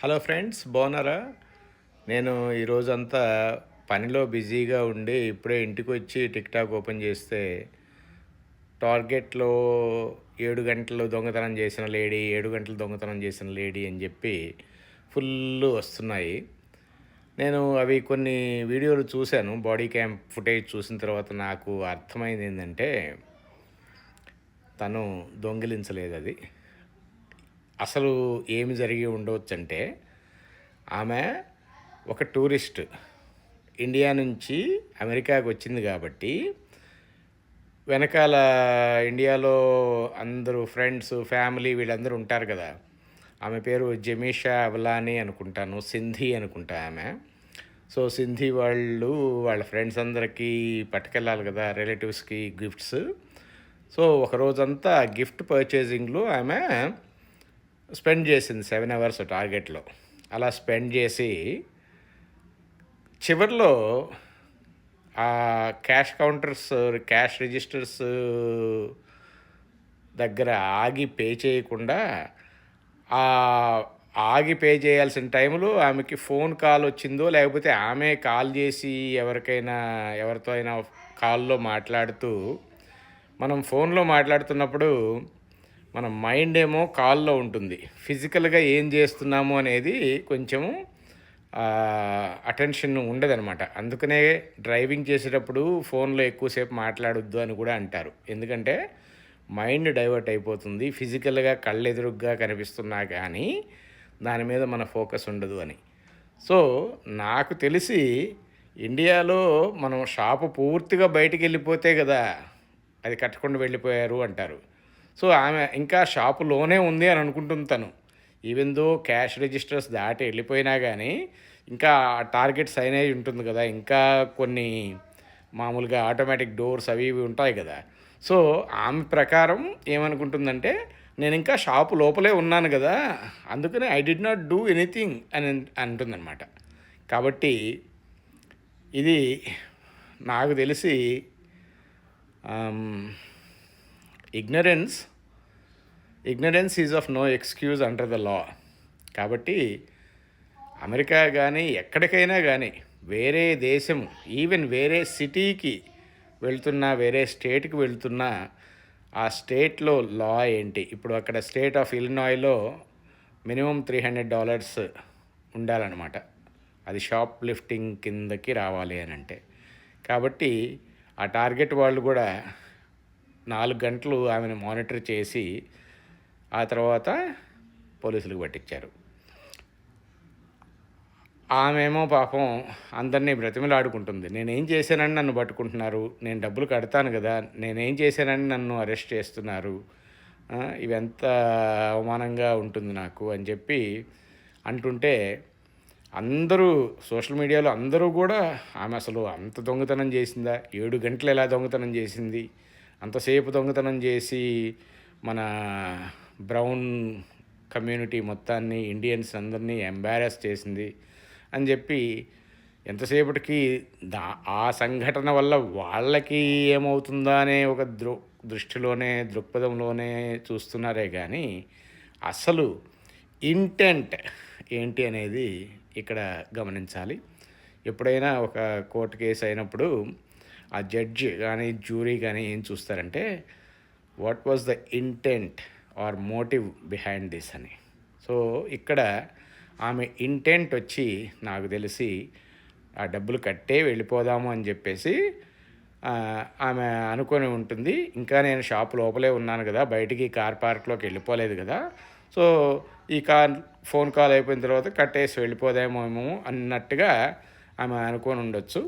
Hello friends, బాగున్నారా? నేను ఈరోజంతా పనిలో బిజీగా ఉండి ఇప్పుడే ఇంటికి వచ్చి టిక్టాక్ ఓపెన్ చేస్తే టార్గెట్లో 7 గంటలు దొంగతనం చేసిన లేడీ, 7 గంటలు దొంగతనం చేసిన లేడీ అని చెప్పి ఫుల్ వస్తున్నాయి. నేను అవి కొన్ని వీడియోలు చూశాను. బాడీ క్యామ్ ఫుటేజ్ చూసిన తర్వాత నాకు అర్థమైంది ఏంటంటే తను దొంగిలించలేదు అది. అసలు ఏమి జరిగి ఉండవచ్చంటే ఆమె ఒక టూరిస్ట్. ఇండియా నుంచి అమెరికాకి వచ్చింది కాబట్టి వెనకాల ఇండియాలో అందరూ ఫ్రెండ్స్, ఫ్యామిలీ వీళ్ళందరూ ఉంటారు కదా. ఆమె పేరు జమీషా అవలాని అనుకుంటాను, సింధీ అనుకుంటా ఆమె. సో సింధీ వాళ్ళు వాళ్ళ ఫ్రెండ్స్ అందరికీ పట్టుకెళ్ళాలి కదా, రిలేటివ్స్కి గిఫ్ట్స్. సో ఒక రోజంతా గిఫ్ట్ పర్చేసింగ్లో ఆమె స్పెండ్ చేసింది 7 అవర్స్ టార్గెట్లో. అలా స్పెండ్ చేసి చివరిలో ఆ క్యాష్ కౌంటర్స్, క్యాష్ రిజిస్టర్స్ దగ్గర ఆగి పే చేయకుండా, ఆ ఆగి పే చేయాల్సిన టైంలో ఆమెకి ఫోన్ కాల్ వచ్చిందో, లేకపోతే ఆమె కాల్ చేసి ఎవరితో అయినా కాల్లో మాట్లాడుతూ, మనం ఫోన్లో మాట్లాడుతున్నప్పుడు మన మైండ్ ఏమో కాల్లో ఉంటుంది. ఫిజికల్గా ఏం చేస్తున్నాము అనేది కొంచెము అటెన్షన్ ఉండదనమాట. అందుకనే డ్రైవింగ్ చేసేటప్పుడు ఫోన్లో ఎక్కువసేపు మాట్లాడొద్దు అని కూడా అంటారు. ఎందుకంటే మైండ్ డైవర్ట్ అయిపోతుంది. ఫిజికల్గా కళ్ళెదురుగ్గా కనిపిస్తున్నా కానీ దాని మీద మన ఫోకస్ ఉండదు అని. సో నాకు తెలిసి ఇండియాలో మనం షాపు పూర్తిగా బయటికి వెళ్ళిపోతే కదా అది కట్టకుండా వెళ్ళిపోయారు అంటారు. సో ఆమె ఇంకా షాపులోనే ఉంది అని అనుకుంటుంది తను. ఈవెన్ దో క్యాష్ రిజిస్టర్స్ దాటి వెళ్ళిపోయినా కానీ ఇంకా టార్గెట్ సైనేజ్ ఉంటుంది కదా, ఇంకా కొన్ని మామూలుగా ఆటోమేటిక్ డోర్స్ అవి ఇవి ఉంటాయి కదా. సో ఆమె ప్రకారం ఏమనుకుంటుందంటే, నేను ఇంకా షాపు లోపలే ఉన్నాను కదా, అందుకని I did not do anything అని అంటుందన్నమాట. కాబట్టి ఇది నాకు తెలిసి ignorance is of no excuse under the law. కాబట్టి అమెరికా కానీ ఎక్కడికైనా కానీ వేరే దేశం, ఈవెన్ వేరే సిటీకి వెళ్తున్నా, వేరే స్టేట్కి వెళ్తున్నా, ఆ స్టేట్లో లా ఏంటి? ఇప్పుడు అక్కడ స్టేట్ ఆఫ్ ఇలినాయ్లో మినిమం $300 ఉండాలన్నమాట. అది షాప్ లిఫ్టింగ్ కిందకి రావాలి అని అంటే. కాబట్టి ఆ టార్గెట్ వాళ్ళు కూడా 4 గంటలు ఆమెను మానిటర్ చేసి ఆ తర్వాత పోలీసులకు పట్టించారు. ఆమెమో పాపం అందరినీ బ్రతిమలాడుకుంటుంది. నేనేం చేశానని నన్ను పట్టుకుంటున్నారు, నేను డబ్బులు కడతాను కదా, నేనేం చేశానని నన్ను అరెస్ట్ చేస్తున్నారు, ఇవెంత అవమానంగా ఉంటుంది నాకు అని చెప్పి అంటుంటే, అందరూ సోషల్ మీడియాలో అందరూ కూడా ఆమె అసలు అంత దొంగతనం చేసిందా, 7 గంటలు ఎలా దొంగతనం చేసింది, అంతసేపు దొంగతనం చేసి మన బ్రౌన్ కమ్యూనిటీ మొత్తాన్ని, ఇండియన్స్ అందరినీ ఎంబారస్ చేసింది అని చెప్పి ఎంతసేపటికి ఆ సంఘటన వల్ల వాళ్ళకి ఏమవుతుందా అనే ఒక దృక్పథంలోనే చూస్తున్నారే కానీ అసలు ఇంటెంట్ ఏంటి అనేది ఇక్కడ గమనించాలి. ఎప్పుడైనా ఒక కోర్టు కేసు అయినప్పుడు ఆ జడ్జి కానీ జ్యూరీ కానీ ఏం చూస్తారంటే, what was the intent or motive behind this అని. సో ఇక్కడ ఆమె ఇంటెంట్ వచ్చి నాకు తెలిసి ఆ డబ్బులు కట్టే వెళ్ళిపోదాము అని చెప్పేసి ఆమె అనుకొని ఉంటుంది. ఇంకా నేను షాపు లోపలే ఉన్నాను కదా, బయటికి కార్ పార్క్లోకి వెళ్ళిపోలేదు కదా, సో ఈ ఫోన్ కాల్ అయిపోయిన తర్వాత కట్టేసి వెళ్ళిపోదామో అన్నట్టుగా ఆమె అనుకొని ఉండొచ్చు.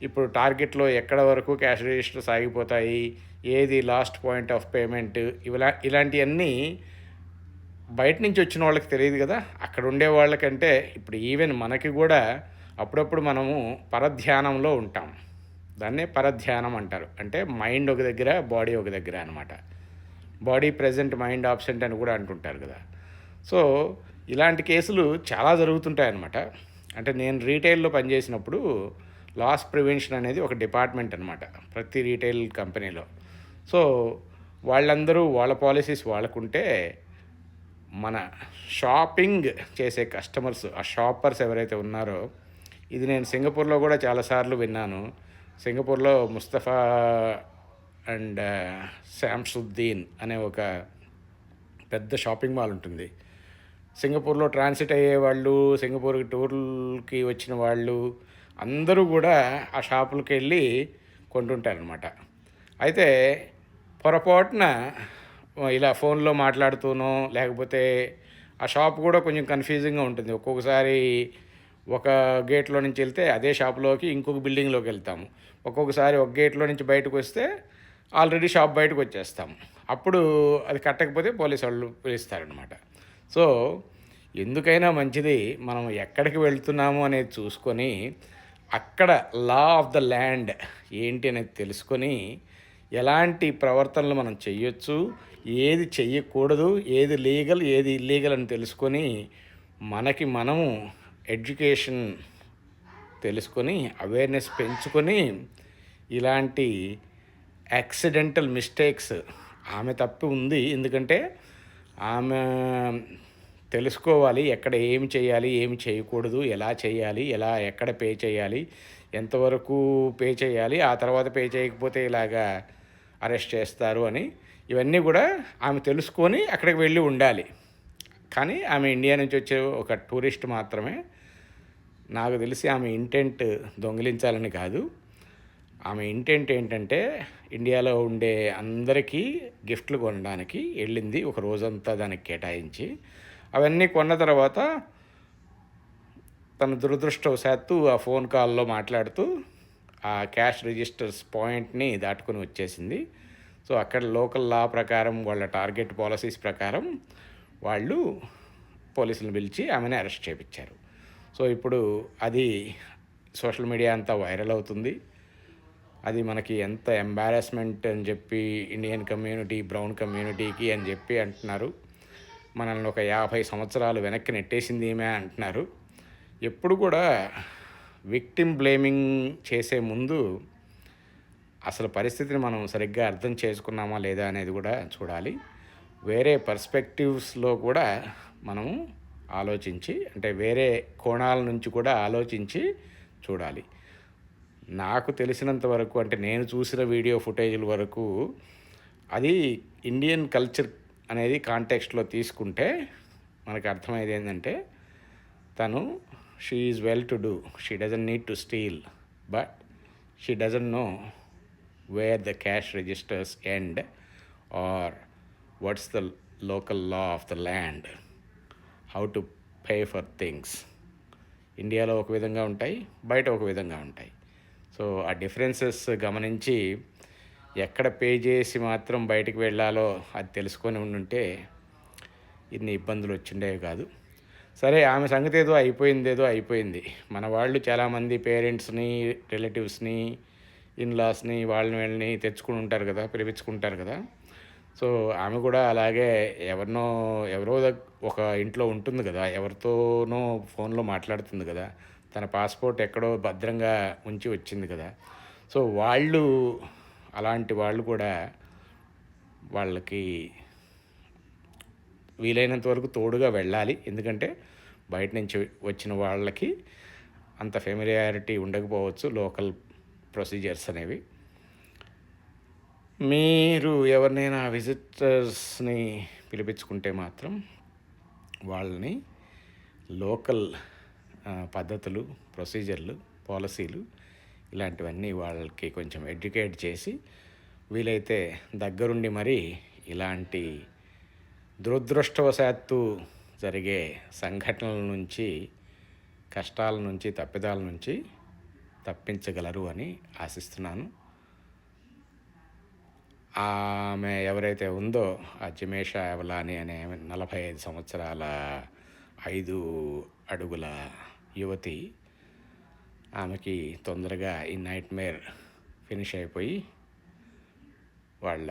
ఇప్పుడు టార్గెట్లో ఎక్కడ వరకు క్యాష్ రిజిస్టర్ సాగిపోతాయి, ఏది లాస్ట్ పాయింట్ ఆఫ్ పేమెంట్, ఇలాంటివన్నీ బయట నుంచి వచ్చిన వాళ్ళకి తెలియదు కదా. అక్కడ ఉండే వాళ్ళకంటే ఇప్పుడు ఈవెన్ మనకి కూడా అప్పుడప్పుడు మనము పరధ్యానంలో ఉంటాం. దాన్నే పరధ్యానం అంటారు. అంటే మైండ్ ఒక దగ్గర, బాడీ ఒక దగ్గర అనమాట. బాడీ ప్రెజెంట్, మైండ్ ఆబ్సెంట్ అని కూడా అంటుంటారు కదా. సో ఇలాంటి కేసులు చాలా జరుగుతుంటాయన్నమాట. అంటే నేను రీటైల్లో పనిచేసినప్పుడు లాస్ ప్రివెన్షన్ అనేది ఒక డిపార్ట్మెంట్ అనమాట ప్రతి రీటైల్ కంపెనీలో. సో వాళ్ళందరూ వాళ్ళ పాలసీస్ వాళ్ళకుంటే మన షాపింగ్ చేసే కస్టమర్స్, ఆ షాపర్స్ ఎవరైతే ఉన్నారో, ఇది నేను సింగపూర్‌లో కూడా చాలాసార్లు విన్నాను. సింగపూర్‌లో ముస్తఫా అండ్ శాంసుద్దీన్ అనే ఒక పెద్ద షాపింగ్ మాల్ ఉంటుంది. సింగపూర్‌లో ట్రాన్సిట్ అయ్యేవాళ్ళు, సింగపూర్‌కి టూర్‌లకి వచ్చిన వాళ్ళు అందరూ కూడా ఆ షాపులకెళ్ళి కొంటుంటారనమాట. అయితే పొరపాటున ఇలా ఫోన్‌లో మాట్లాడుతూనో, లేకపోతే ఆ షాప్ కూడా కొంచెం కన్‌ఫ్యూజింగ్‌గా ఉంటుంది. ఒక్కొక్కసారి ఒక గేట్‌లో నుంచి వెళ్తే అదే షాప్‌లోకి ఇంకొక బిల్డింగ్‌లోకి వెళ్తాము. ఒక్కొక్కసారి ఒక గేట్‌లో నుంచి బయటకొస్తే ఆల్రెడీ షాప్ బయటకొచ్చేస్తాము. అప్పుడు అది కట్టకపోతే పోలీసోళ్ళు పిలుస్తారనమాట. సో, ఎందుకైనా మంచిది మనం ఎక్కడికి వెళ్తున్నాము అనేది చూసుకొని, అక్కడ లా ఆఫ్ ద ల్యాండ్ ఏంటి అనేది తెలుసుకొని, ఎలాంటి ప్రవర్తనలు మనం చెయ్యొచ్చు, ఏది చెయ్యకూడదు, ఏది లీగల్, ఏది ఇల్లీగల్ అని తెలుసుకొని, మనకి మనము ఎడ్యుకేషన్ తెలుసుకొని, అవేర్‌నెస్ పెంచుకొని, ఇలాంటి యాక్సిడెంటల్ మిస్టేక్స్ ఆమె తప్పు ఉంది. ఎందుకంటే ఆమె తెలుసుకోవాలి ఎక్కడ ఏమి చేయాలి, ఏమి చేయకూడదు, ఎలా చేయాలి, ఎలా ఎక్కడ పే చేయాలి, ఎంతవరకు పే చేయాలి, ఆ తర్వాత పే చేయకపోతే ఇలాగా అరెస్ట్ చేస్తారు అని ఇవన్నీ కూడా ఆమె తెలుసుకొని అక్కడికి వెళ్ళి ఉండాలి. కానీ ఆమె ఇండియా నుంచి వచ్చే ఒక టూరిస్ట్ మాత్రమే. నాకు తెలిసి ఆమె ఇంటెంట్ దొంగిలించాలని కాదు. ఆమె ఇంటెంట్ ఏంటంటే ఇండియాలో ఉండే అందరికీ గిఫ్ట్లు కొనడానికి వెళ్ళింది, ఒక రోజంతా దానికి కేటాయించి. అవన్నీ కొన్న తర్వాత తన దురదృష్టవశాత్తు ఆ ఫోన్ కాల్లో మాట్లాడుతూ ఆ క్యాష్ రిజిస్టర్స్ పాయింట్ని దాటుకొని వచ్చేసింది. సో అక్కడ లోకల్ లా ప్రకారం, వాళ్ళ టార్గెట్ పాలసీస్ ప్రకారం వాళ్ళు పోలీసులను పిలిచి ఆమెను అరెస్ట్ చేయించారు. సో ఇప్పుడు అది సోషల్ మీడియా అంతా వైరల్ అవుతుంది. అది మనకి ఎంత ఎంబారస్మెంట్ అని చెప్పి ఇండియన్ కమ్యూనిటీ, బ్రౌన్ కమ్యూనిటీకి అని చెప్పి అంటున్నారు. మనల్ని ఒక 50 సంవత్సరాలు వెనక్కి నెట్టేసింది ఈమె అంటున్నారు. ఎప్పుడు కూడా విక్టిమ్ బ్లేమింగ్ చేసే ముందు అసలు పరిస్థితిని మనం సరిగ్గా అర్థం చేసుకున్నామా లేదా అనేది కూడా చూడాలి. వేరే పర్స్పెక్టివ్స్లో కూడా మనము ఆలోచించి, అంటే వేరే కోణాల నుంచి కూడా ఆలోచించి చూడాలి. నాకు తెలిసినంత వరకు, అంటే నేను చూసిన వీడియో ఫుటేజ్ల వరకు, అది ఇండియన్ కల్చర్ అనేది కాంటెక్స్ట్లో తీసుకుంటే మనకు అర్థమయ్యేది ఏంటంటే, తను she is well to do, she doesn't need to steal, but she doesn't know where the cash registers end or what's the local law of the land, how to pay for things. ఇండియాలో ఒక విధంగా ఉంటాయి, బయట ఒక విధంగా ఉంటాయి. So ఆ differences గమనించి ఎక్కడ పే చేసి మాత్రం బయటికి వెళ్ళాలో అది తెలుసుకొని ఉండుంటే ఇన్ని ఇబ్బందులు వచ్చిండేవి కాదు. సరే, ఆమె సంగతి ఏదో అయిపోయింది. మన వాళ్ళు చాలామంది పేరెంట్స్ని, రిలేటివ్స్ని, ఇన్లాస్ని, వాళ్ళని వీళ్ళని తెచ్చుకుని ఉంటారు కదా, పిలిపించుకుంటారు కదా. సో ఆమె కూడా అలాగే ఎవరో ఒక ఇంట్లో ఉంటుంది కదా, ఎవరితోనో ఫోన్లో మాట్లాడుతుంది కదా, తన పాస్పోర్ట్ ఎక్కడో భద్రంగా ఉంచి వచ్చింది కదా. సో అలాంటి వాళ్ళు కూడా వాళ్ళకి వీలైనంత వరకు తోడుగా వెళ్ళాలి. ఎందుకంటే బయట నుంచి వచ్చిన వాళ్ళకి అంత ఫెమిలియారిటీ ఉండకపోవచ్చు లోకల్ ప్రొసీజర్స్ అనేవి. మీరు ఎవరినైనా విజిటర్స్ని పిలిపించుకుంటే మాత్రం వాళ్ళని లోకల్ పద్ధతులు, ప్రొసీజర్లు, పాలసీలు ఇలాంటివన్నీ వాళ్ళకి కొంచెం ఎడ్యుకేట్ చేసి, వీలైతే దగ్గరుండి మరి ఇలాంటి దురదృష్టవశాత్తు జరిగే సంఘటనల నుంచి, కష్టాల నుంచి, తప్పిదాల నుంచి తప్పించగలరు అని ఆశిస్తున్నాను. ఆమె ఎవరైతే ఉందో, ఆ జిమేషా ఎవలాని అనే 45 సంవత్సరాల 5 అడుగుల యువతి, ఆమెకి తొందరగా ఈ నైట్మేర్ ఫినిష్ అయిపోయి వాళ్ళ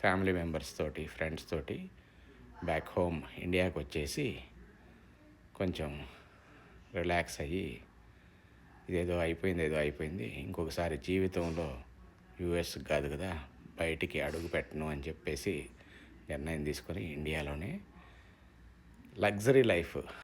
ఫ్యామిలీ మెంబర్స్ తోటి, ఫ్రెండ్స్ తోటి బ్యాక్ హోమ్ ఇండియాకి వచ్చేసి కొంచెం రిలాక్స్ అయ్యి, ఏదో అయిపోయింది, ఇంకొకసారి జీవితంలో యూఎస్ కాదు కదా, బయటికి అడుగు పెట్టను అని చెప్పేసి నిర్ణయం తీసుకొని ఇండియాలోనే లగ్జరీ లైఫ్.